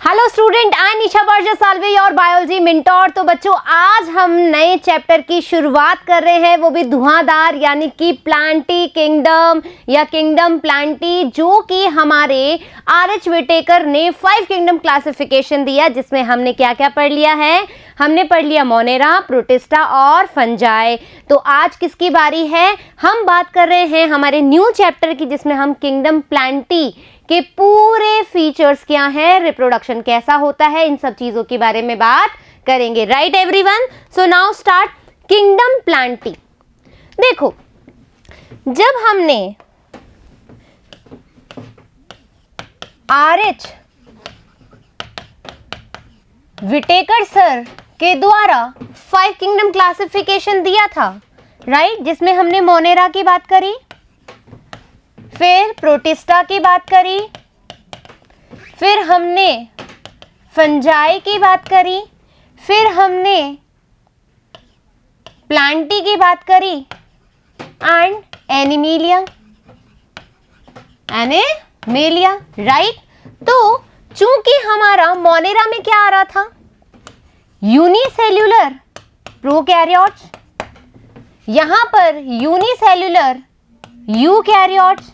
Hello student, I Nisha Berger Salve your biology mentor. तो बच्चों, आज हम नए चैप्टर की शुरुआत कर रहे हैं, वो भी धुआंधार, यानी कि प्लांटी किंगडम या किंगडम प्लांटी, जो कि हमारे आर.एच. विटेकर ने 5 किंगडम क्लासिफिकेशन दिया, जिसमें हमने क्या क्या पढ़ लिया है। हमने पढ़ लिया मोनेरा, प्रोटिस्टा और फंजाई। तो आज किसकी बारी है? हम बात कर रहे हैं हमारे न्यू चैप्टर की, जिसमें हम किंगडम प्लांटी के पूरे फीचर्स क्या हैं, रिप्रोडक्शन कैसा होता है, इन सब चीजों के बारे में बात करेंगे। Right everyone? So now start kingdom Plantae. देखो, जब हमने आर.एच. विटेकर सर के द्वारा 5 किंगडम क्लासिफिकेशन दिया था, राइट, जिसमें हमने मोनेरा की बात करी, फिर प्रोटिस्टा की बात करी, फिर हमने फंजाई की बात करी, फिर हमने प्लांटी की बात करी एंड एनिमेलिया, राइट। तो चूंकि हमारा मोनेरा में क्या आ रहा था, यूनिसेल्यूलर प्रोकैरियोट्स, यहां पर यूनिसेल्यूलर यूकैरियोट्स,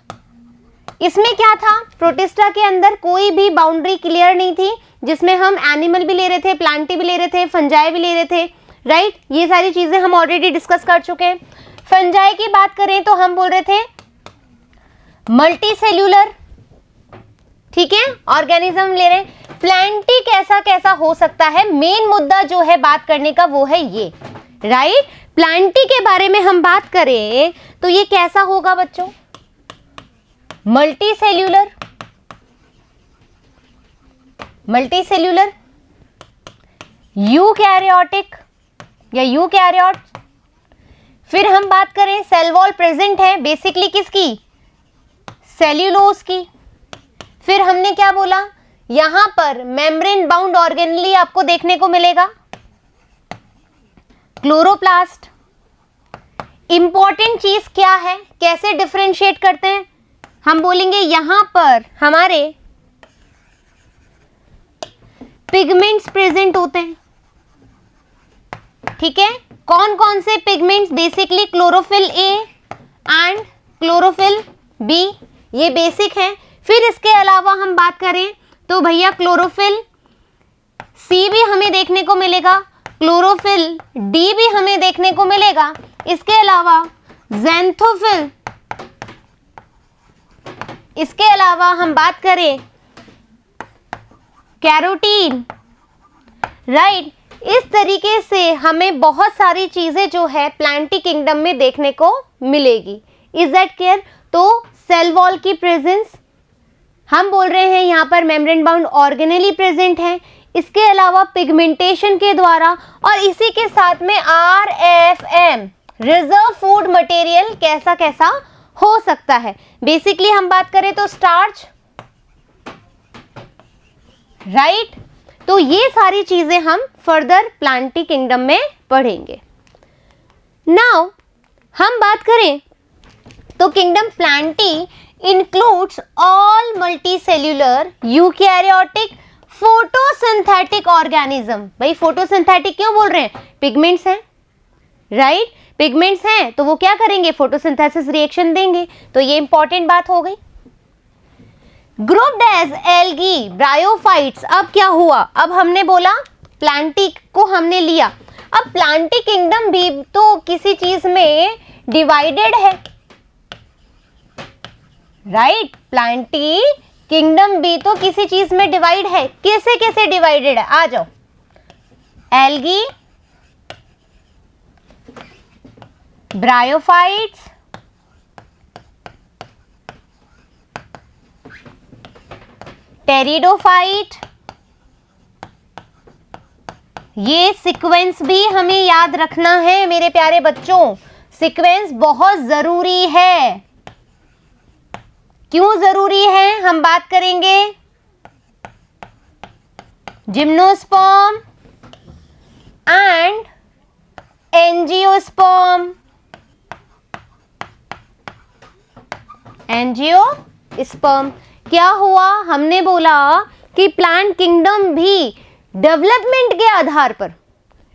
इसमें क्या था, प्रोटिस्टा के अंदर कोई भी बाउंड्री क्लियर नहीं थी, जिसमें हम एनिमल भी ले रहे थे, प्लांटी भी ले रहे थे, फंजाई भी ले रहे थे, राइट। ये सारी चीजें हम ऑलरेडी डिस्कस कर चुके हैं। फंजाई की बात करें तो हम बोल रहे थे मल्टी सेल्यूलर, ठीक है, ऑर्गेनिज्म ले रहे हैं। प्लांटी कैसा कैसा हो सकता है, मेन मुद्दा जो है बात करने का वो है ये, राइट। प्लांटी के बारे में हम बात करें तो ये कैसा होगा बच्चों, मल्टी सेल्यूलर, यूकैरियोटिक या यूकैरियोट। फिर हम बात करें सेल वॉल प्रेजेंट है, बेसिकली किसकी, सेल्यूलोज की। फिर हमने क्या बोला, यहां पर मेम्ब्रेन बाउंड ऑर्गेनेली आपको देखने को मिलेगा, क्लोरोप्लास्ट। इंपॉर्टेंट चीज क्या है, कैसे डिफरेंशिएट करते हैं, हम बोलेंगे यहां पर हमारे पिगमेंट्स प्रेजेंट होते हैं, ठीक है। कौन कौन से pigments, basically chlorophyll a and chlorophyll b, ये बेसिक है। फिर इसके अलावा हम बात करें तो भैया क्लोरोफिल सी भी हमें देखने को मिलेगा, क्लोरोफिल डी भी हमें देखने को मिलेगा। इसके अलावा ज़ैंथोफिल, इसके अलावा हम बात करें कैरोटीन, राइट। इस तरीके से हमें बहुत सारी चीजें जो है प्लांटी किंगडम में देखने को मिलेगी। Is that clear? तो सेल वॉल की प्रेजेंस हम बोल रहे हैं, यहां पर मेम्ब्रेन बाउंड ऑर्गेनेली प्रेजेंट है। इसके अलावा पिगमेंटेशन के द्वारा, और इसी के साथ में RFM, रिजर्व फूड मटेरियल कैसा कैसा हो सकता है। बेसिकली हम बात करें तो स्टार्च, राइट। तो ये सारी चीजें हम फर्दर प्लांटी किंगडम में पढ़ेंगे। नाउ हम बात करें तो kingdom Plantae includes all multicellular eukaryotic photosynthetic organism. भाई फोटोसिंथेटिक क्यों बोल रहे हैं, पिगमेंट्स हैं, राइट। पिगमेंट्स हैं तो वो क्या करेंगे, फोटोसिंथेसिस रिएक्शन देंगे। तो ये इंपॉर्टेंट बात हो गई। Grouped as algae bryophytes. अब क्या हुआ, अब हमने बोला प्लांटी को हमने लिया, अब प्लांटी किंगडम भी तो किसी चीज में डिवाइडेड है, राइट। प्लांटी किंगडम भी तो किसी चीज में डिवाइड है, कैसे कैसे डिवाइडेड है, आ जाओ। Algae, bryophytes, pteridophyte. ये सीक्वेंस भी हमें याद रखना है मेरे प्यारे बच्चों, सीक्वेंस बहुत जरूरी है। क्यों जरूरी है, हम बात करेंगे। Gymnosperm and angiosperm, angiosperm. क्या हुआ, हमने बोला कि प्लांट किंगडम भी डेवलपमेंट के आधार पर,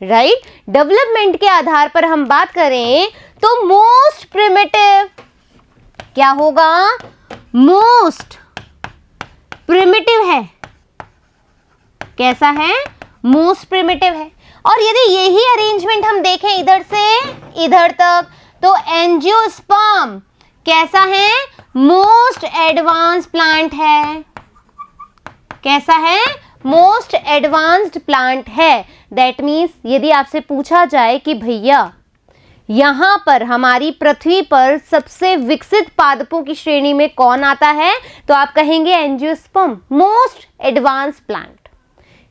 राइट, डेवलपमेंट के आधार पर हम बात करें तो मोस्ट प्रिमिटिव क्या होगा, मोस्ट प्रिमिटिव है। कैसा है, मोस्ट प्रिमिटिव है। और यदि यही अरेंजमेंट हम देखें इधर से इधर तक, तो एंजियोस्पर्म कैसा है, मोस्ट एडवांस्ड प्लांट है। कैसा है, मोस्ट एडवांस्ड प्लांट है। दैट मीन्स यदि आपसे पूछा जाए कि भैया यहां पर हमारी पृथ्वी पर सबसे विकसित पादपों की श्रेणी में कौन आता है, तो आप कहेंगे एंजियोस्पर्म, मोस्ट एडवांस्ड प्लांट।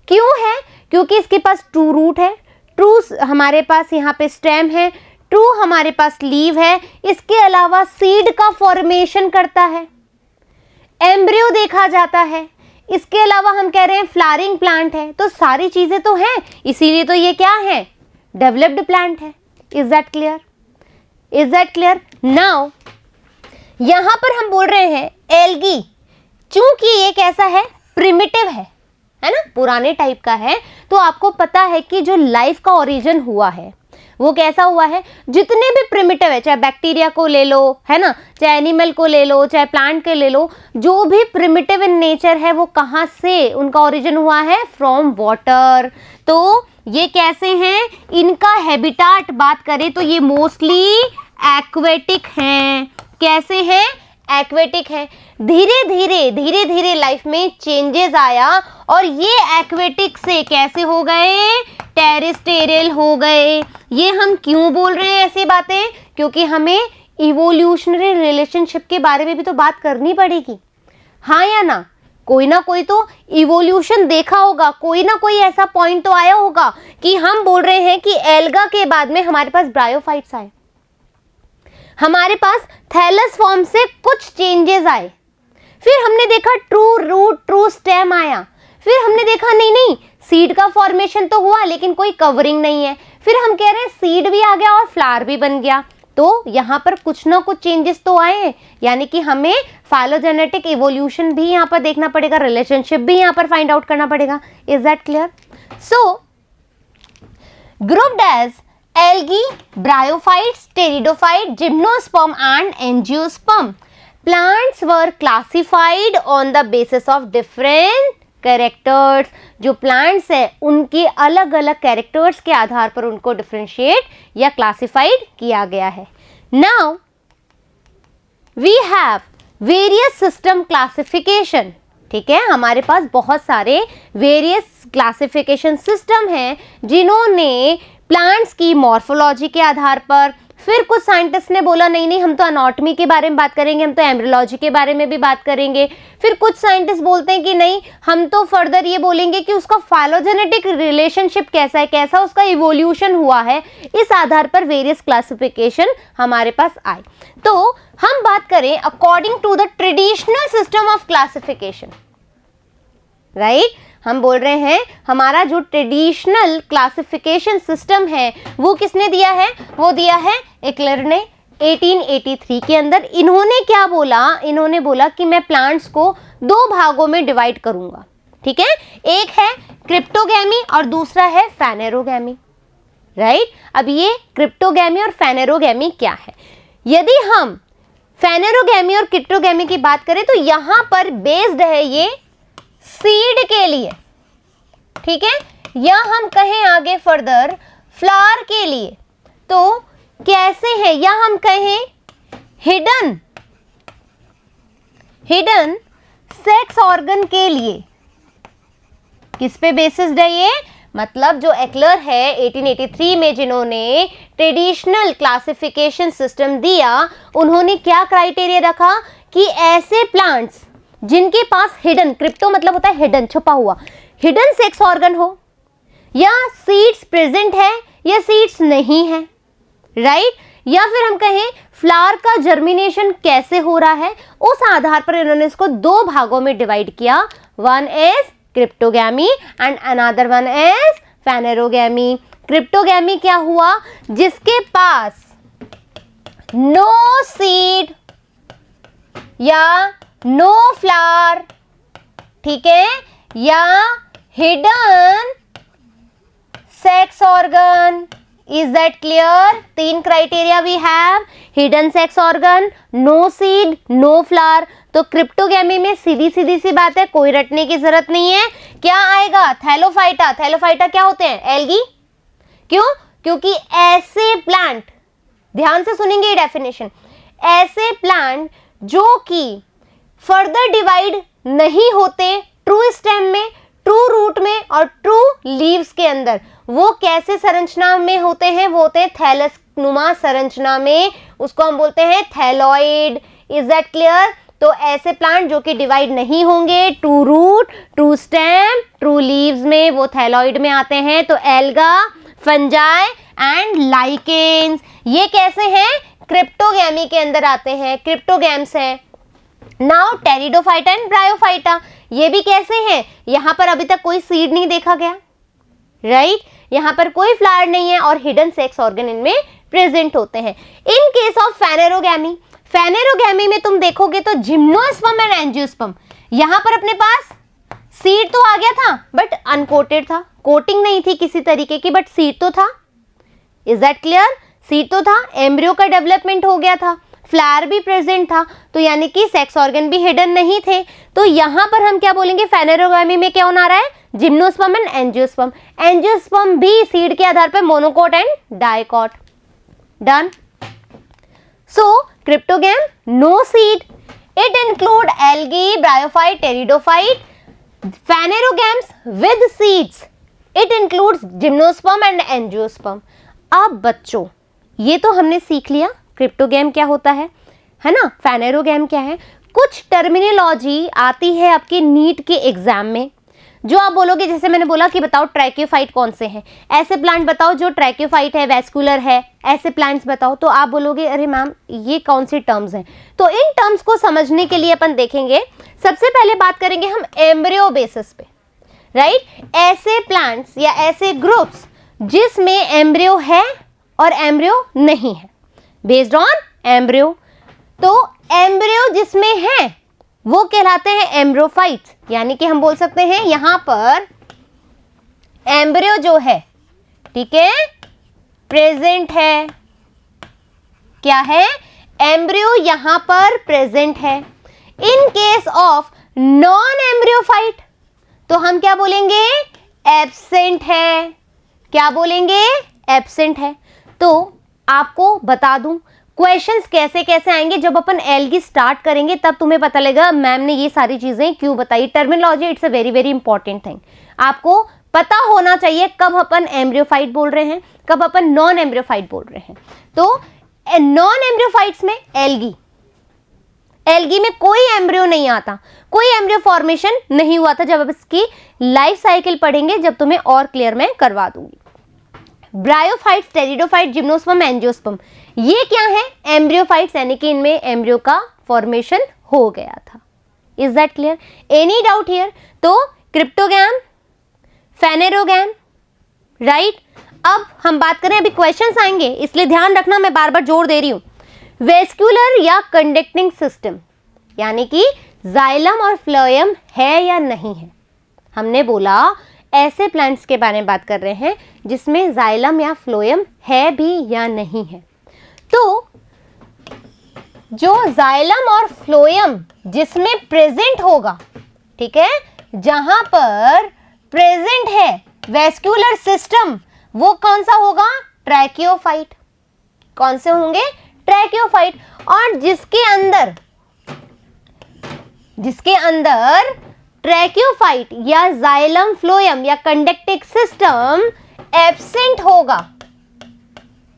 क्यों है, क्योंकि इसके पास ट्रू रूट है, ट्रू हमारे पास यहाँ पे स्टेम है, ट्रू हमारे पास लीव है, इसके अलावा सीड का फॉर्मेशन करता है, एम्ब्रियो देखा जाता है, इसके अलावा हम कह रहे हैं फ्लावरिंग प्लांट है। तो सारी चीजें तो हैं, इसीलिए तो ये क्या है, डेवलप्ड प्लांट है। Is that clear, is that clear. Now यहां पर हम बोल रहे हैं एल्गी, चूंकि ये कैसा है, प्रिमिटिव है ना, पुराने टाइप का है, तो आपको पता है कि जो लाइफ का ओरिजिन हुआ है वो कैसा हुआ है, जितने भी प्रिमिटिव है, चाहे बैक्टीरिया को ले लो, है ना, चाहे एनिमल को ले लो, चाहे प्लांट के ले लो, जो भी प्रिमिटिव इन नेचर है वो कहाँ से उनका ओरिजिन हुआ है, फ्रॉम वाटर। तो ये कैसे हैं, इनका हैबिटाट बात करें तो ये मोस्टली एक्वेटिक हैं। कैसे हैं, एक्वेटिक है। धीरे धीरे लाइफ में चेंजेस आया और ये एक्वेटिक से कैसे हो गए, टेरेस्टेरियल हो गए। ये हम क्यों बोल रहे हैं ऐसी बातें, क्योंकि हमें इवोल्यूशनरी रिलेशनशिप के बारे में भी तो बात करनी पड़ेगी, हाँ या ना। कोई ना कोई तो इवोल्यूशन देखा होगा, कोई ना कोई ऐसा पॉइंट तो आया होगा कि हम बोल रहे हैं कि एल्गा के बाद में हमारे पास ब्रायोफाइट्स आए, हमारे पास थैलस फॉर्म से कुछ चेंजेस आए, फिर हमने देखा ट्रू रूट ट्रू स्टेम आया, फिर हमने देखा नहीं सीड का फॉर्मेशन तो हुआ लेकिन कोई कवरिंग नहीं है, फिर हम कह रहे हैं सीड भी आ गया और फ्लावर भी बन गया। तो यहाँ पर कुछ ना कुछ चेंजेस तो आए हैं, यानी कि हमें फाइलोजेनेटिक इवोल्यूशन भी यहाँ पर देखना पड़ेगा, रिलेशनशिप भी यहाँ पर फाइंड आउट करना पड़ेगा। Is that clear. So grouped as algae, bryophytes, pteridophyte, gymnosperm and angiosperm. Plants were classified on the basis of different characters. जो plants है उनके अलग अलग characters के आधार पर उनको differentiate या classified किया गया है. Now we have various system classification. ठीक है, हमारे पास बहुत सारे वेरियस क्लासिफिकेशन सिस्टम हैं जिन्होंने प्लांट्स की मॉर्फोलॉजी के आधार पर, फिर कुछ साइंटिस्ट ने बोला नहीं हम तो एनाटॉमी के बारे में बात करेंगे, हम तो एम्ब्रियोलॉजी के बारे में भी बात करेंगे, फिर कुछ साइंटिस्ट बोलते हैं कि नहीं हम तो फर्दर ये बोलेंगे कि उसका फाइलोजेनेटिक रिलेशनशिप कैसा है, कैसा उसका इवोल्यूशन हुआ है। इस आधार पर वेरियस क्लासिफिकेशन हमारे पास आए। तो हम बात करें according to the traditional system of classification, right, हम बोल रहे हैं हमारा जो ट्रेडिशनल क्लासिफिकेशन सिस्टम है वो किसने दिया है, वो दिया है एक्लर ने 1883 के अंदर। इन्होंने क्या बोला, इन्होंने बोला कि मैं प्लांट्स को दो भागों में डिवाइड करूंगा, ठीक है, एक है क्रिप्टोगैमी और दूसरा है फेनेरोगैमी, राइट। अब ये क्रिप्टोगैमी और फेनेरोगैमी क्या है, यदि हम फेनेरोगैमी और क्रिप्टोगैमी की बात करें तो यहां पर बेस्ड है ये सीड के लिए, ठीक है, या हम कहें आगे फर्दर फ्लावर के लिए तो कैसे है, या हम कहें हिडन सेक्स ऑर्गन के लिए। किस पे बेसिस्ड है ये, मतलब जो एक्लर है 1883 में जिन्होंने ट्रेडिशनल क्लासिफिकेशन सिस्टम दिया, उन्होंने क्या क्राइटेरिया रखा कि ऐसे प्लांट्स जिनके पास हिडन, क्रिप्टो मतलब होता है हिडन, छुपा हुआ, हिडन सेक्स ऑर्गन हो, या सीड्स प्रेजेंट है या सीड्स नहीं है, राइट, या फिर हम कहें फ्लावर का जर्मिनेशन कैसे हो रहा है, उस आधार पर इन्होंने इसको दो भागों में डिवाइड किया। One is cryptogamy and another one is phanerogamy. Cryptogamy क्या हुआ, जिसके पास नो सीड या नो फ्लावर, ठीक है, या hidden sex organ. Is that clear? 3 criteria we have, hidden sex organ, no seed, no flower. तो क्रिप्टोगैमी में सीधी सीधी सी बात है, कोई रटने की जरूरत नहीं है। क्या आएगा? थैलोफाइटा। थैलोफाइटा क्या होते हैं? एल्गी। क्यों? क्योंकि ऐसे प्लांट, ध्यान से सुनेंगे ये डेफिनेशन, ऐसे प्लांट जो कि फर्दर डिवाइड नहीं होते ट्रू स्टेम में, ट्रू रूट में और ट्रू लीव्स के अंदर, वो कैसे संरचना में होते हैं? वो होते हैं थैलस नुमा संरचना में, उसको हम बोलते हैं थैलॉइड। Is that clear? तो ऐसे प्लांट जो कि डिवाइड नहीं होंगे true root, true stem, true leaves में, वो थैलॉइड में आते हैं। तो एल्गा, फंजाई एंड लाइकेन्स, ये कैसे हैं? क्रिप्टोगैमी के अंदर आते हैं, क्रिप्टोगैम्स हैं। नाउ टेरिडोफाइटा एंड ब्रायोफाइटा, ये भी कैसे हैं? यहां पर अभी तक कोई सीड नहीं देखा गया, राइट? यहां पर कोई फ्लावर नहीं है और हिडन सेक्स ऑर्गन इनमें प्रेजेंट होते हैं। इन केस ऑफ फेनेरोगैमी, फेनेरोगैमी में तुम देखोगे तो जिम्नोस्पर्म एंड एंजियोस्पर्म, यहां पर अपने पास सीड तो आ गया था बट अनकोटेड था, कोटिंग नहीं थी किसी तरीके की, बट सीड तो था। Is that clear? सीड तो था, एम्ब्रियो का डेवलपमेंट हो गया था, फ्लावर भी प्रेजेंट था, तो यानी कि सेक्स ऑर्गन भी हिडन नहीं थे। तो यहां पर हम क्या बोलेंगे? फेनेरोगैमी में क्या होना रहा है? Gymnosperm and angiosperm. एंजियोस्पर्म भी सीड के आधार पर monocot and dicot. Done. So cryptogam, no seed, it include algae, bryophyte, pteridophyte. Phanerogams with seeds, it includes gymnosperm and angiosperm. अब बच्चों, ये तो हमने सीख लिया क्रिप्टोगैम क्या होता है ना? फेनेरोगैम क्या है? कुछ टर्मिनोलॉजी आती है आपके नीट के एग्जाम में, जो आप बोलोगे, जैसे मैंने बोला कि बताओ ट्रैक्योफाइट कौन से हैं, ऐसे प्लांट बताओ जो ट्रैक्योफाइट है, वेस्कुलर है, ऐसे प्लांट्स बताओ। तो आप बोलोगे अरे मैम ये कौन सी टर्म्स हैं? तो इन टर्म्स को समझने के लिए अपन देखेंगे, सबसे पहले बात करेंगे हम एम्ब्रियो बेसिस पे, राइट? ऐसे प्लांट्स या ऐसे ग्रुप्स जिसमें एम्ब्रियो है और एम्ब्रियो नहीं है, बेस्ड ऑन एम्ब्रियो। तो एम्ब्रियो जिसमें है वो कहलाते हैं एम्ब्रोफाइट्स, यानी कि हम बोल सकते हैं यहां पर एम्ब्रियो जो है, ठीक है, प्रेजेंट है। क्या है? एम्ब्रियो यहां पर प्रेजेंट है। इन केस ऑफ नॉन एम्ब्रियोफाइट तो हम क्या बोलेंगे? एब्सेंट है। क्या बोलेंगे? एब्सेंट है। तो आपको बता दूं क्वेश्चंस कैसे कैसे आएंगे, जब अपन एल्गी स्टार्ट करेंगे तब तुम्हें पता लगेगा मैम ने ये सारी चीजें क्यों बताई। Terminology it's a very very important thing, आपको पता होना चाहिए कब अपन एम्ब्रियोफाइट बोल रहे हैं, कब अपन नॉन एम्ब्रियोफाइट बोल रहे हैं। तो नॉन एम्ब्रियोफाइट्स में एल्गी, एल्गी में कोई एम्ब्रियो नहीं आता, कोई एम्ब्रियो फॉर्मेशन नहीं हुआ था। जब अब इसकी लाइफ साइकिल पढ़ेंगे, जब तुम्हें और क्लियर मैं करवा दूंगी। ब्रायोफाइट्स, टेरिडोफाइट, जिम्नोस्पर्म, एंजियोस्पर्म, ये क्या है? एम्ब्रियोफाइट्स, यानी कि इनमें एम्ब्रियो का फॉर्मेशन हो गया था। Is that clear? Any doubt here? तो क्रिप्टोगैम, फेनेरोगैम, राइट? अब हम बात करें, अभी क्वेश्चंस आएंगे इसलिए ध्यान रखना, मैं बार बार जोर दे रही हूं। वेस्कुलर या कंडक्टिंग सिस्टम, यानी कि जाइलम और फ्लोएम है या नहीं है। हमने बोला ऐसे प्लांट्स के बारे में बात कर रहे हैं जिसमें जाइलम या फ्लोएम है भी या नहीं है। तो जो जाइलम और फ्लोएम जिसमें प्रेजेंट होगा, ठीक है, जहां पर प्रेजेंट है वेस्कुलर सिस्टम, वो कौन सा होगा? ट्रैकियोफाइट। कौन से होंगे? ट्रैकियोफाइट। और जिसके अंदर ट्रैकियोफाइट या जाइलम, फ्लोएम या कंडक्टिंग सिस्टम एब्सेंट होगा,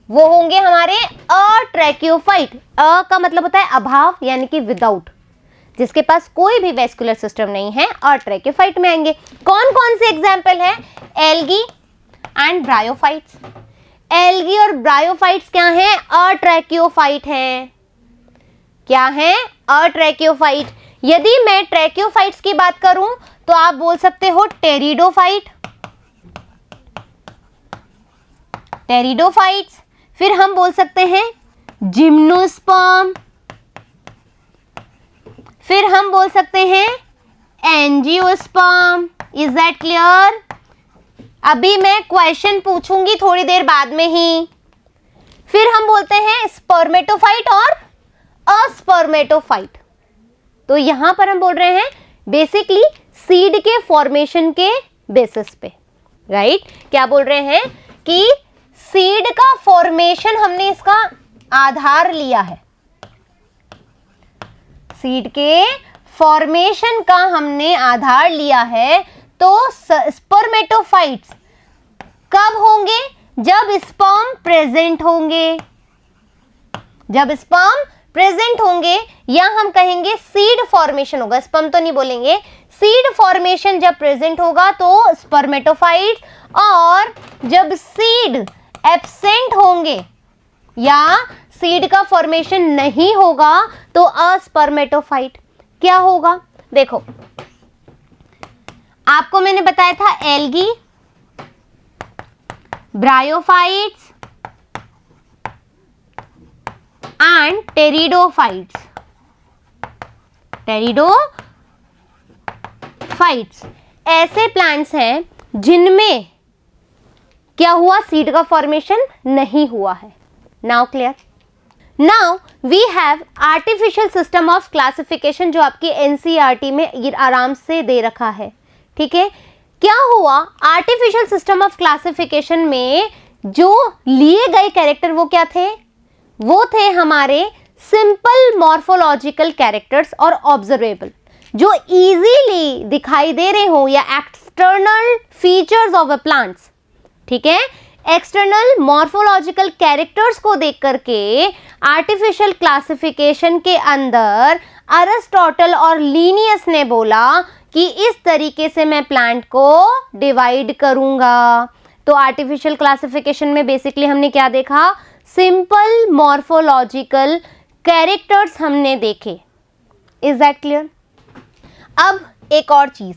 वो होंगे हमारे अट्रैकियोफाइट। अ का मतलब होता है अभाव, यानी कि विदाउट, जिसके पास कोई भी वेस्कुलर सिस्टम नहीं है, अट्रैकियोफाइट में आएंगे। कौन कौन से एग्जाम्पल है? Algae and bryophytes. एल्गी और ब्रायोफाइट्स क्या हैं? अट्रैकियोफाइट हैं। क्या है? अट्रैकियोफाइट। यदि मैं ट्रैकियोफाइट्स की बात करूं तो आप बोल सकते हो टेरिडोफाइट, टेरिडोफाइट्स। फिर हम बोल सकते हैं जिम्नोस्पर्म, फिर हम बोल सकते हैं एंजियोस्पर्म, इज दैट क्लियर? अभी मैं क्वेश्चन पूछूंगी थोड़ी देर बाद में ही। फिर हम बोलते हैं स्पर्मेटोफाइट और अस्पर्मेटोफाइट। तो यहां पर हम बोल रहे हैं बेसिकली सीड के फॉर्मेशन के बेसिस पे, राइट? क्या बोल रहे हैं कि सीड का फॉर्मेशन हमने इसका आधार लिया है, सीड के फॉर्मेशन का हमने आधार लिया है। तो स्पर्मेटोफाइट्स कब होंगे? जब स्पर्म प्रेजेंट होंगे, जब स्पर्म प्रेजेंट होंगे, या हम कहेंगे सीड फॉर्मेशन होगा, स्पर्म तो नहीं बोलेंगे, सीड फॉर्मेशन जब प्रेजेंट होगा तो स्पर्मेटोफाइट्स, और जब सीड एब्सेंट होंगे या सीड का फॉर्मेशन नहीं होगा तो अस्पर्मेटोफाइट। क्या होगा? देखो, आपको मैंने बताया था algae, bryophytes and pteridophytes. Pteridophytes ऐसे प्लांट्स हैं जिनमें क्या हुआ? सीड का फॉर्मेशन नहीं हुआ है। Now clear? Now we have artificial system of classification, जो आपकी एनसीईआरटी में आराम से दे रखा है, ठीक है? क्या हुआ? आर्टिफिशियल सिस्टम ऑफ क्लासिफिकेशन में जो लिए गए कैरेक्टर वो क्या थे? वो थे हमारे सिंपल मॉर्फोलॉजिकल कैरेक्टर्स और ऑब्जर्वेबल, जो इजीली दिखाई दे रहे हो, या external features of a plants, ठीक है? एक्सटर्नल मॉर्फोलॉजिकल कैरेक्टर्स को देख करके आर्टिफिशियल क्लासिफिकेशन के अंदर अरिस्टोटल और लीनियस ने बोला कि इस तरीके से मैं प्लांट को डिवाइड करूंगा। तो आर्टिफिशियल क्लासिफिकेशन में बेसिकली हमने क्या देखा? सिंपल मॉर्फोलॉजिकल कैरेक्टर्स हमने देखे। Is that clear? अब एक और चीज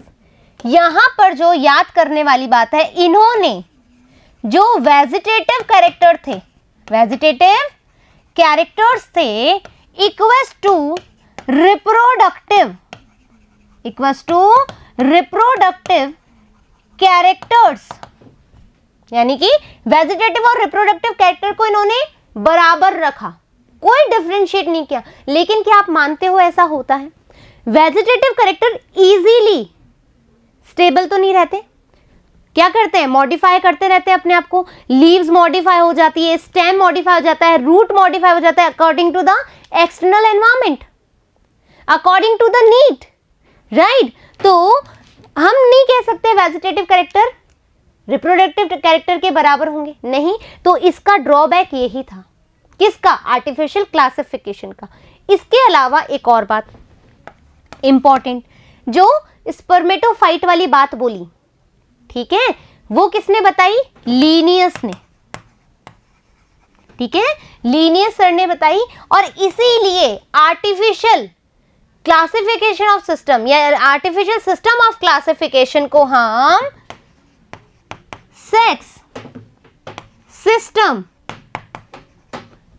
यहां पर जो याद करने वाली बात है, इन्होंने जो वेजिटेटिव कैरेक्टर थे, वेजिटेटिव कैरेक्टर्स थे इक्वल्स टू रिप्रोडक्टिव कैरेक्टर्स, यानी कि वेजिटेटिव और रिप्रोडक्टिव कैरेक्टर को इन्होंने बराबर रखा, कोई डिफरेंशिएट नहीं किया। लेकिन क्या आप मानते हो ऐसा होता है? वेजिटेटिव कैरेक्टर इजीली स्टेबल तो नहीं रहते, क्या करते हैं? मॉडिफाई करते रहते हैं अपने आप को। लीव्स मॉडिफाई हो जाती है, स्टेम मॉडिफाई हो जाता है, रूट मॉडिफाई हो जाता है according to the external environment, according to the need, right? तो हम नहीं कह सकते वेजिटेटिव कैरेक्टर रिप्रोडक्टिव कैरेक्टर के बराबर होंगे, नहीं। तो इसका ड्रॉबैक यही था, किसका? आर्टिफिशियल क्लासिफिकेशन का। इसके अलावा एक और बात इंपॉर्टेंट, जो स्पर्मेटोफाइट वाली बात बोली, ठीक है, वो किसने बताई? लीनियस ने, ठीक है, लीनियस सर ने बताई। और इसीलिए आर्टिफिशियल क्लासिफिकेशन ऑफ सिस्टम या आर्टिफिशियल सिस्टम ऑफ क्लासिफिकेशन को हम सेक्स सिस्टम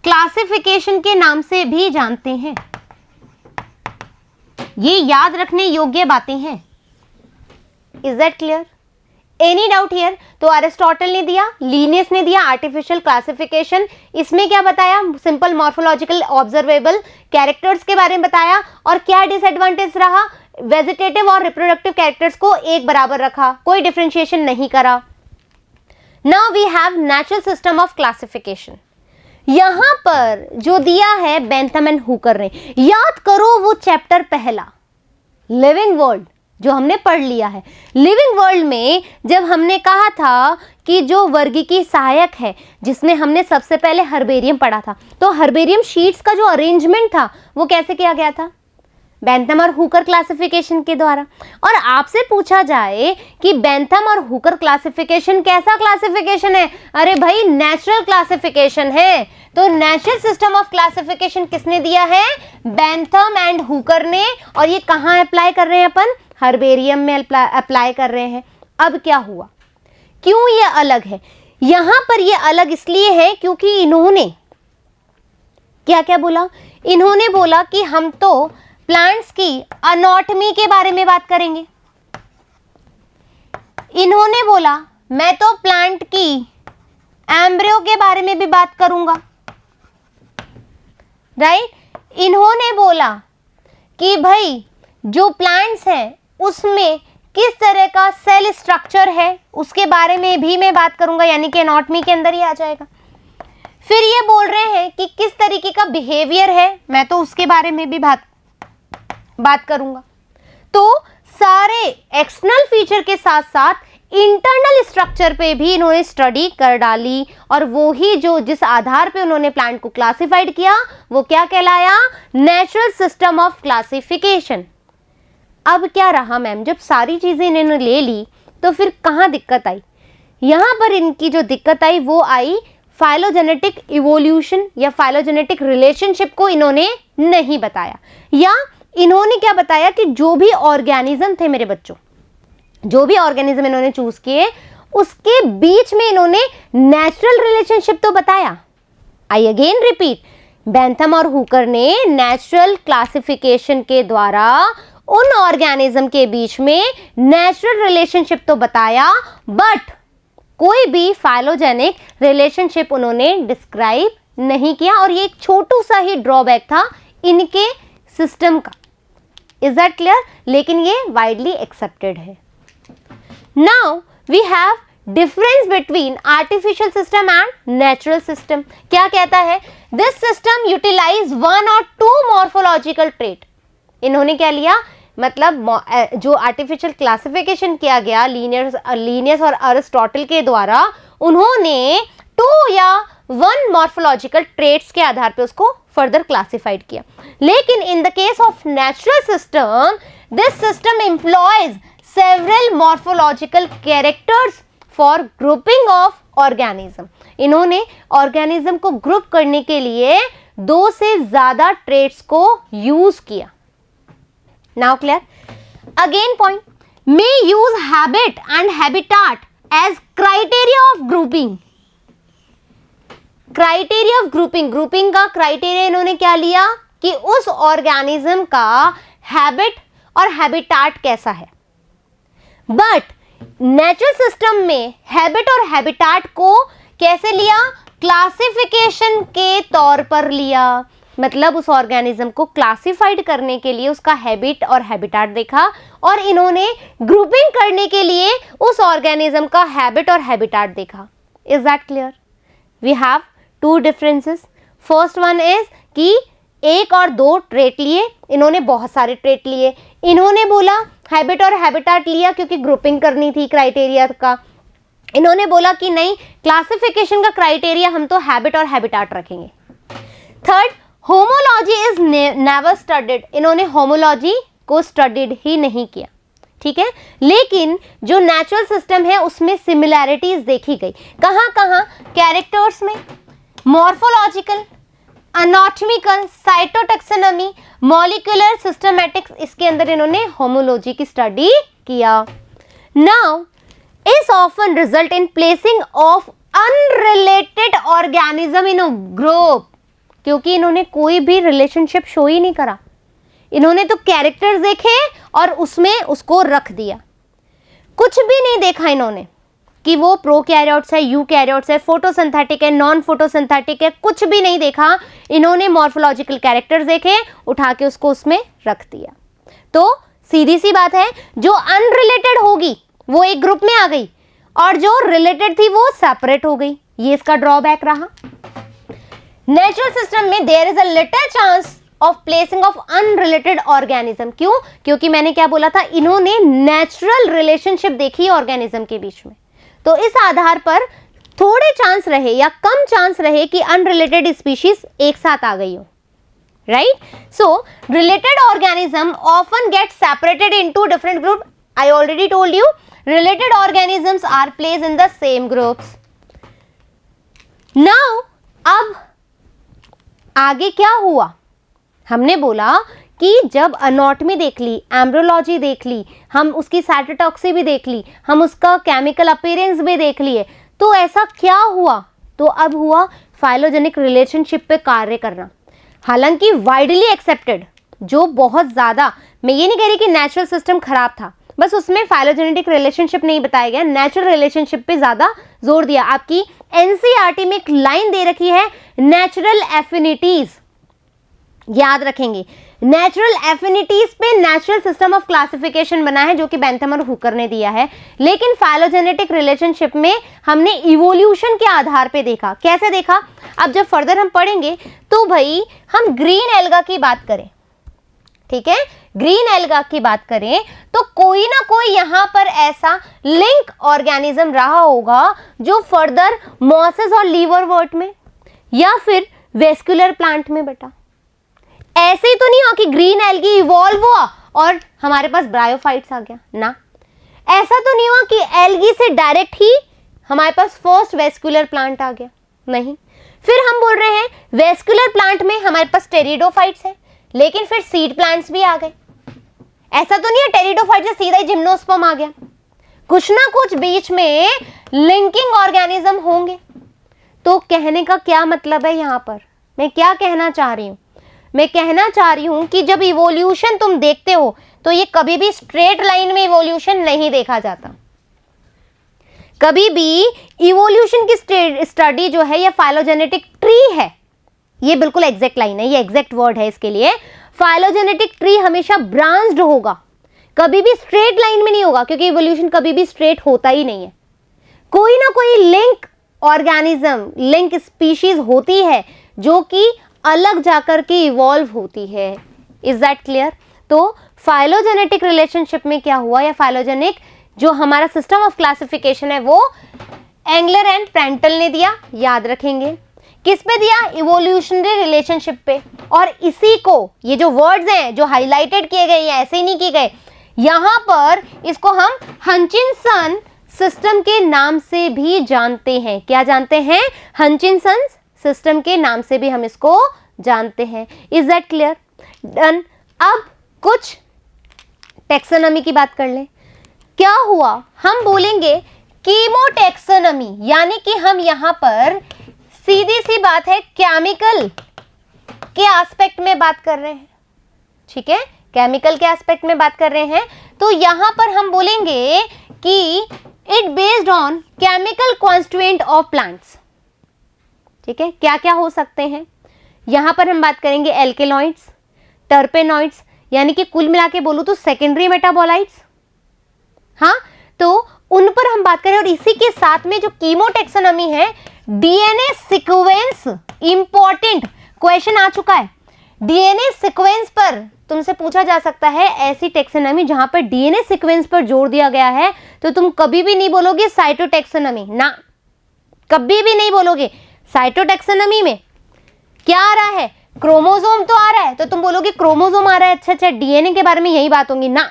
क्लासिफिकेशन के नाम से भी जानते हैं। ये याद रखने योग्य बातें हैं। Is that clear? Any doubt here? तो अरिस्टोटल ने दिया, लीनियस ने दिया आर्टिफिशियल क्लासिफिकेशन। इसमें क्या बताया? सिंपल मॉर्फोलॉजिकल ऑब्जर्वेबल कैरेक्टर्स के बारे में बताया। और क्या डिसएडवांटेज रहा? वेजिटेटिव और रिप्रोडक्टिव कैरेक्टर्स को एक बराबर रखा, कोई डिफरेंशिएशन नहीं करा। Now we have natural system of classification. यहां पर जो दिया है बेंथम एंड हुकर ने, याद करो वो चैप्टर पहला लिविंग वर्ल्ड जो हमने पढ़ लिया है। लिविंग वर्ल्ड में जब हमने कहा था कि जो वर्गीकी सहायक है, जिसमें हमने सबसे पहले हर्बेरियम पढ़ा था, तो हर्बेरियम शीट्स का जो अरेंजमेंट था वो कैसे किया गया था? बेंथम और हुकर क्लासिफिकेशन के द्वारा। और आपसे पूछा जाए कि बेंथम और हुकर क्लासिफिकेशन कैसा क्लासिफिकेशन है? अरे भाई नेचुरल क्लासिफिकेशन है। तो नेचुरल सिस्टम ऑफ क्लासिफिकेशन किसने दिया है? बेंथम एंड हुकर ने। और ये कहाँ अप्लाई कर रहे हैं अपन? हर्बेरियम में अप्लाई कर रहे हैं। अब क्या हुआ? क्यों ये अलग है? यहां पर ये अलग इसलिए है क्योंकि इन्होंने क्या क्या बोला? इन्होंने बोला कि हम तो प्लांट्स की अनॉटमी के बारे में बात करेंगे। इन्होंने बोला मैं तो प्लांट की एम्ब्रियो के बारे में भी बात करूंगा, राइट। इन्होंने बोला कि भाई जो प्लांट्स हैं उसमें किस तरह का सेल स्ट्रक्चर है उसके बारे में भी मैं बात करूंगा, यानी कि एनाटॉमी के अंदर ही आ जाएगा। फिर ये बोल रहे हैं कि किस तरीके का बिहेवियर है, मैं तो उसके बारे में भी बात करूंगा। तो सारे एक्सटर्नल फीचर के साथ साथ इंटरनल स्ट्रक्चर पे भी इन्होंने स्टडी कर डाली, और वो ही जो जिस आधार पे उन्होंने प्लांट को क्लासिफाइड किया वो क्या कहलाया, नेचुरल सिस्टम ऑफ क्लासिफिकेशन। अब क्या रहा मैम, जब सारी चीजें इन्होंने ले ली तो फिर कहाँ दिक्कत आई? यहाँ पर इनकी जो दिक्कत आई वो आई फाइलोजेनेटिक इवोल्यूशन या फाइलोजेनेटिक रिलेशनशिप को इन्होंने नहीं बताया, या इन्होंने क्या बताया कि जो भी ऑर्गेनिज्म थे मेरे बच्चों, जो भी ऑर्गेनिज्म इन्होंने चूज किए उसके बीच में इन्होंने नेचुरल रिलेशनशिप तो बताया। आई अगेन रिपीट, बेंथम और हुकर ने नेचुरल क्लासिफिकेशन के द्वारा उन ऑर्गेनिज्म के बीच में नेचुरल रिलेशनशिप तो बताया, बट कोई भी फाइलोजेनिक रिलेशनशिप उन्होंने डिस्क्राइब नहीं किया, और ये एक छोटू सा ही ड्रॉबैक था इनके सिस्टम का। Is that clear? लेकिन ये वाइडली एक्सेप्टेड है। Now we have difference between artificial system and natural system. क्या कहता है? दिस सिस्टम यूटिलाइज वन और टू मॉर्फोलॉजिकल ट्रेट। इन्होंने क्या लिया, मतलब जो आर्टिफिशियल क्लासिफिकेशन किया गया लीनियस और अरिस्टोटल के द्वारा, उन्होंने 2 या 1 मॉर्फोलॉजिकल ट्रेट्स के आधार पे उसको फर्दर क्लासिफाइड किया। लेकिन in the case of natural system, this system employees several morphological characters for grouping of organism. इन्होंने ऑर्गेनिज्म को ग्रुप करने के लिए 2 से ज्यादा ट्रेट्स को यूज किया। Now clear? Again point, may use habit and habitat as criteria of grouping. Criteria of grouping, grouping का criteria इन्होंने क्या लिया कि उस ऑर्गेनिज्म का हैबिट और हैबिटाट कैसा है। बट नेचुरल सिस्टम में हैबिट और हैबिटाट को कैसे लिया, क्लासिफिकेशन के तौर पर लिया। मतलब उस ऑर्गेनिज्म को क्लासिफाइड करने के लिए उसका हैबिट और हैबिटाट देखा, और इन्होंने ग्रुपिंग करने के लिए उस ऑर्गेनिज्म का हैबिट और हैबिटाट देखा। Is that clear? We have 2 differences. First one is कि 1 और 2 ट्रेट लिए, इन्होंने बहुत सारे ट्रेट लिए। इन्होंने बोला हैबिट और हैबिटाट लिया क्योंकि ग्रुपिंग करनी थी क्राइटेरिया का। इन्होंने बोला कि नहीं, क्लासिफिकेशन का क्राइटेरिया हम तो हैबिट और हैबिटाट रखेंगे। Third, homology is never studied. इन्होंने होमोलॉजी को स्टडीड ही नहीं किया, ठीक है। लेकिन जो नेचुरल सिस्टम है उसमें सिमिलैरिटीज देखी गई। कहाँ कहाँ? कैरेक्टर्स में, morphological, anatomical, cytotaxonomy, molecular systematics, इसके अंदर इन्होंने होमोलॉजी की स्टडी किया। Now is often result in placing of unrelated organism in a group, क्योंकि इन्होंने कोई भी रिलेशनशिप शो ही नहीं करा। इन्होंने तो कैरेक्टर्स देखे और उसमें उसको रख दिया, कुछ भी नहीं देखा इन्होंने कि वो प्रोकैरियोट्स है, यूकैरियोट्स है, फोटोसिंथेटिक है, नॉन फोटोसिंथेटिक है, कुछ भी नहीं देखा। इन्होंने मॉर्फोलॉजिकल कैरेक्टर्स देखे, उठा के उसको उसमें रख दिया। तो सीधी सी बात है, जो अनरिलेटेड होगी वो एक ग्रुप में आ गई, और जो रिलेटेड थी वो सेपरेट हो गई। ये इसका ड्रॉबैक रहा। नेचुरल सिस्टम में there is a little chance of placing of unrelated organism. क्यों? क्योंकि मैंने क्या बोला था, इन्होंने नेचुरल रिलेशनशिप देखी ऑर्गेनिज्म के बीच में, तो इस आधार पर थोड़े चांस रहे या कम चांस रहे कि अनरिलेटेड स्पीशीज एक साथ आ गई हो, right. So related organism often get separated into different group. I already told you, related organisms are placed in the same groups. Now अब आगे क्या हुआ? हमने बोला कि जब एनाटॉमी देख ली, एम्ब्रियोलॉजी देख ली, हम उसकी साइटोटॉक्सी भी देख ली, हम उसका केमिकल अपीयरेंस भी देख लिए, तो ऐसा क्या हुआ? तो अब हुआ फाइलोजेनिक रिलेशनशिप पे कार्य करना। हालांकि वाइडली एक्सेप्टेड, जो बहुत ज़्यादा, मैं ये नहीं कह रही कि नेचुरल सिस्टम खराब था, बस उसमें फाइलोजेनेटिक रिलेशनशिप नहीं बताया गया, नेचुरल रिलेशनशिप पे ज्यादा जोर दिया। आपकी एनसीईआरटी में एक लाइन दे रखी है नेचुरल एफिनिटीज, याद रखेंगे। नेचुरल एफिनिटीज पे नेचुरल सिस्टम ऑफ क्लासिफिकेशन बना है जो कि बेंथम और हुकर ने दिया है, लेकिन फाइलोजेनेटिक रिलेशनशिप में हमने इवोल्यूशन के आधार पे देखा। कैसे देखा? अब जब फर्दर हम पढ़ेंगे तो भाई हम ग्रीन एल्गा की बात करें, ठीक है, ग्रीन एल्गा की बात करें तो कोई ना कोई यहां पर ऐसा लिंक ऑर्गेनिज्म रहा होगा जो फर्दर मॉसेस और लीवरवर्ट में या फिर वेस्कुलर प्लांट में बेटा। ऐसे ही तो नहीं हो कि ग्रीन एल्गी इवॉल्व हुआ और हमारे पास ब्रायोफाइट्स आ गया ना। ऐसा तो नहीं हुआ कि एल्गी से डायरेक्ट ही हमारे पास फर्स्ट वेस्कुलर प्लांट आ गया, नहीं। फिर हम बोल रहे हैं वेस्कुलर प्लांट में हमारे पास टेरिडोफाइट्स है, लेकिन फिर सीड प्लांट्स भी आ गए। ऐसा तो नहीं है टेरिडोफाइट से सीधा ही जिम्नोस्पर्म आ गया, कुछ ना कुछ बीच में लिंकिंग ऑर्गेनिज्म होंगे। तो कहने का क्या मतलब है यहां पर, मैं क्या कहना चाह रही हूं? मैं कहना चाह रही हूं कि जब इवोल्यूशन तुम देखते हो तो ये कभी भी स्ट्रेट लाइन में इवोल्यूशन नहीं देखा जाता। कभी भी इवोल्यूशन की स्टडी जो है ये फाइलोजेनेटिक ट्री है, ये बिल्कुल एग्जैक्ट लाइन है, ये एग्जैक्ट वर्ड है इसके लिए। फाइलोजेनेटिक ट्री हमेशा ब्रांच्ड होगा, कभी भी स्ट्रेट लाइन में नहीं होगा, क्योंकि इवोल्यूशन कभी भी स्ट्रेट होता ही नहीं है। कोई ना कोई लिंक ऑर्गेनिज्म, लिंक स्पीशीज होती है जो कि अलग जाकर के इवॉल्व होती है। Is that clear? तो फाइलोजेनेटिक रिलेशनशिप में क्या हुआ, या फाइलोजेनिक जो हमारा सिस्टम ऑफ क्लासिफिकेशन है वो एंगलर एंड प्रेंटल ने दिया, याद रखेंगे। किस पे दिया? इवोल्यूशनरी रिलेशनशिप पे। और इसी को, ये जो वर्ड्स हैं जो हाईलाइटेड किए गए, ऐसे ही नहीं किए गए, यहां पर इसको हम हंचिनसन सिस्टम के नाम से भी जानते हैं। क्या जानते हैं? हंचिनसन सिस्टम के नाम से भी हम इसको जानते हैं। Is that clear? डन। अब कुछ टेक्सोनॉमी की बात कर लें। क्या हुआ? हम बोलेंगे कीमोटेक्सोनॉमी, यानी कि हम यहां पर सीधी सी बात है केमिकल के एस्पेक्ट में बात कर रहे हैं, ठीक है, केमिकल के एस्पेक्ट में बात कर रहे हैं। तो यहां पर हम बोलेंगे कि it based on chemical constituent of plants, ठीक है। क्या क्या हो सकते हैं यहां पर हम बात करेंगे? एल्केलॉइड्स, टर्पेनॉइड्स, यानी कि कुल मिला के बोलूं तो सेकेंडरी मेटाबोलाइट्स, हाँ, तो उन पर हम बात करें। और इसी के साथ में जो कीमोटेक्सोनॉमी है, डीएनए सीक्वेंस, इंपॉर्टेंट क्वेश्चन आ चुका है। डीएनए सीक्वेंस पर तुमसे पूछा जा सकता है ऐसी टेक्सोनॉमी जहां पर डीएनए सीक्वेंस पर जोर दिया गया है, तो तुम कभी भी नहीं बोलोगे साइटोटेक्सोनॉमी, ना, कभी भी नहीं बोलोगे। साइटोटेक्सोनॉमी में क्या आ रहा है? क्रोमोसोम तो आ रहा है, तो तुम बोलोगे क्रोमोसोम आ रहा है, अच्छा अच्छा, डीएनए के बारे में यही बात होगी ना।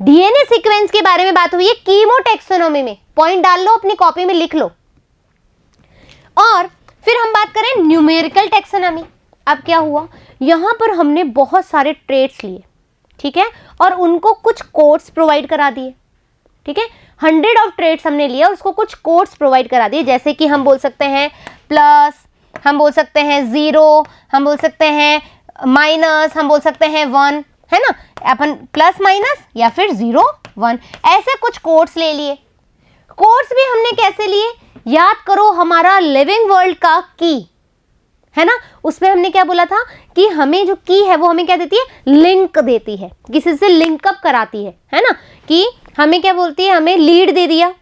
डीएनए सीक्वेंस के बारे में बात हुई है कीमोटेक्सोनॉमी में, पॉइंट डाल लो, अपनी कॉपी में लिख लो। और फिर हम बात करें न्यूमेरिकल टेक्सोनॉमी। अब क्या हुआ? यहां पर हमने बहुत सारे ट्रेट्स लिए, ठीक है, और उनको कुछ कोड्स प्रोवाइड करा दिए, ठीक है। 100 ऑफ ट्रेट्स हमने लिया, उसको कुछ कोड्स प्रोवाइड करा दिए, जैसे कि हम बोल सकते हैं प्लस, हम बोल सकते हैं 0, हम बोल सकते हैं माइनस, हम बोल सकते हैं 1, है ना, अपन प्लस माइनस या फिर 0 1, ऐसे कुछ कोड्स ले लिए। कोड्स भी हमने कैसे लिए? याद करो, हमारा लिविंग वर्ल्ड का की है ना, उसमें हमने क्या बोला था कि हमें जो की है वो हमें क्या देती है? लिंक देती है, किसी से लिंकअप कराती है ना, कि हमें क्या बोलती है? हमें लीड दे दिया,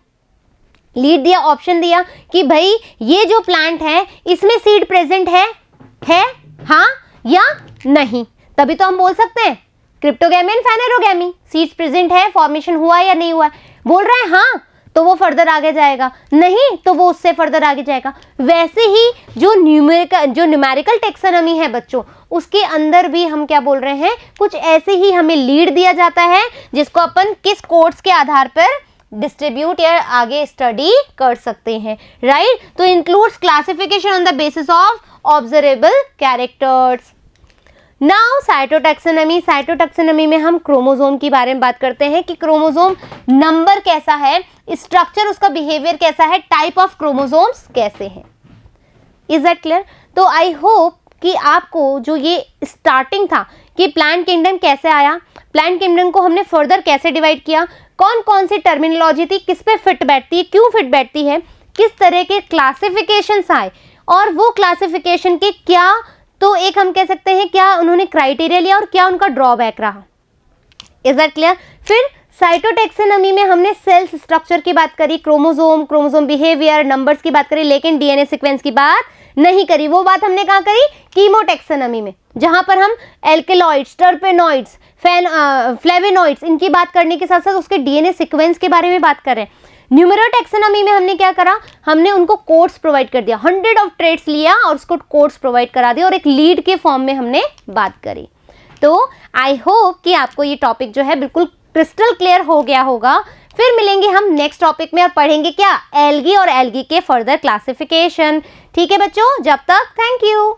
लीड दिया, ऑप्शन दिया कि भाई ये जो प्लांट है इसमें सीड प्रेजेंट है हाँ या नहीं, तभी तो हम बोल सकते हैं क्रिप्टोगैमी एंड फेनेरोगैमी, सीड्स प्रेजेंट है, फॉर्मेशन हुआ या नहीं हुआ। बोल रहा है हाँ, तो वो फर्दर आगे जाएगा, नहीं तो वो उससे फर्दर आगे जाएगा। वैसे ही जो न्यूमेरिकल टेक्सोनॉमी है बच्चों, उसके अंदर भी हम क्या बोल रहे हैं? कुछ ऐसे ही हमें लीड दिया जाता है जिसको अपन किस कोड्स के आधार पर डिस्ट्रीब्यूट या आगे स्टडी कर सकते हैं, राइट। तो includes classification on the basis of observable characters. Now cytotaxonomy. Cytotaxonomy में हम क्रोमोसोम के बारे में बात करते हैं कि क्रोमोसोम नंबर कैसा है, स्ट्रक्चर उसका बिहेवियर कैसा है, टाइप ऑफ क्रोमोसोम्स कैसे हैं। Is that clear? तो आई होप कि आपको जो ये स्टार्टिंग था कि प्लांट किंगडम कैसे आया, प्लांट किंगडम को हमने फर्दर कैसे डिवाइड किया, कौन कौन सी टर्मिनोलॉजी थी, किस पे फिट बैठती है, क्यों फिट बैठती है, किस तरह के क्लासिफिकेशंस आए और वो क्लासिफिकेशन के क्या, तो एक हम कह सकते हैं क्या उन्होंने क्राइटेरिया लिया और क्या उनका ड्रॉबैक रहा। Is that clear? फिर साइटोटैक्सोनॉमी में हमने सेल्स स्ट्रक्चर की बात करी, क्रोमोसोम बिहेवियर, नंबर्स की बात करी, लेकिन डीएनए सीक्वेंस की बात नहीं करी। वो बात हमने कहाँ करी? कीमोटैक्सोनॉमी में, जहां पर हम एल्केलॉइड्स, टर्पेनॉइड्स, फ्लेवेनॉइड्स इनकी बात करने के साथ साथ उसके डीएनए सीक्वेंस के बारे में बात कर रहे हैं। न्यूमेरोटैक्सोनॉमी में हमने क्या करा? हमने उनको कोड्स प्रोवाइड कर दिया, 100 ऑफ ट्रेट्स लिया और उसको कोड्स प्रोवाइड करा दिया और एक लीड के फॉर्म में हमने बात करी। तो आई होप कि आपको ये टॉपिक जो है बिल्कुल क्रिस्टल क्लियर हो गया होगा। फिर मिलेंगे हम नेक्स्ट टॉपिक में और पढ़ेंगे क्या? एल्गी और एल्गी के फर्दर क्लासिफिकेशन। ठीक है बच्चों, जब तक थैंक यू।